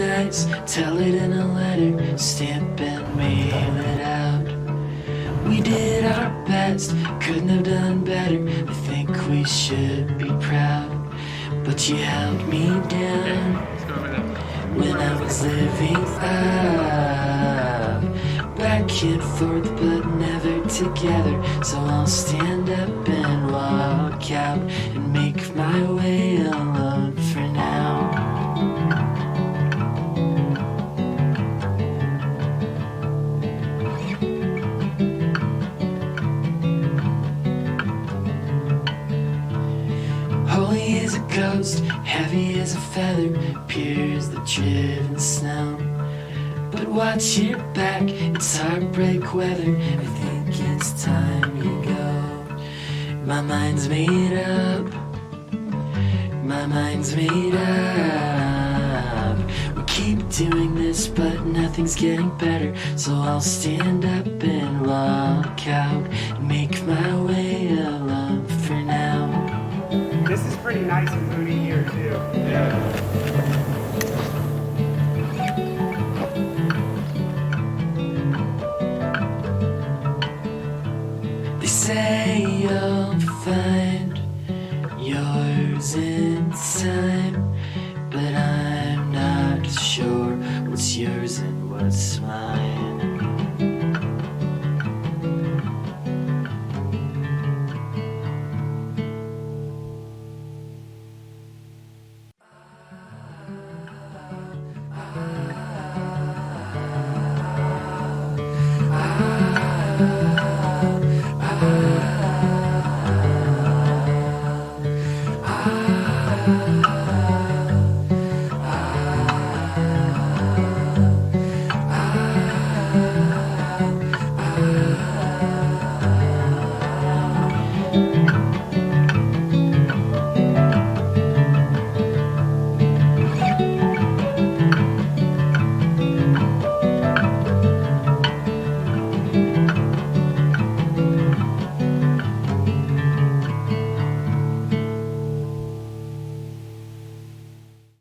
nice, tell it in a letter, stamp and mail it out. We did our best, couldn't have done better, I think we should be proud. But you held me down when I was living up, back and forth but never together. So I'll stand up and walk out and make my way alone for now. Holy as a ghost, heavy as a feather, pure as the driven snow. But watch your back, it's heartbreak weather, I think it's time you go. My mind's made up, my mind's made up. We keep doing this but nothing's getting better. So I'll stand up and walk out and make my way alone for now. This is pretty nice and moody here too. Yeah. They say you'll find yours in time, but I'm not sure what's yours and what's mine.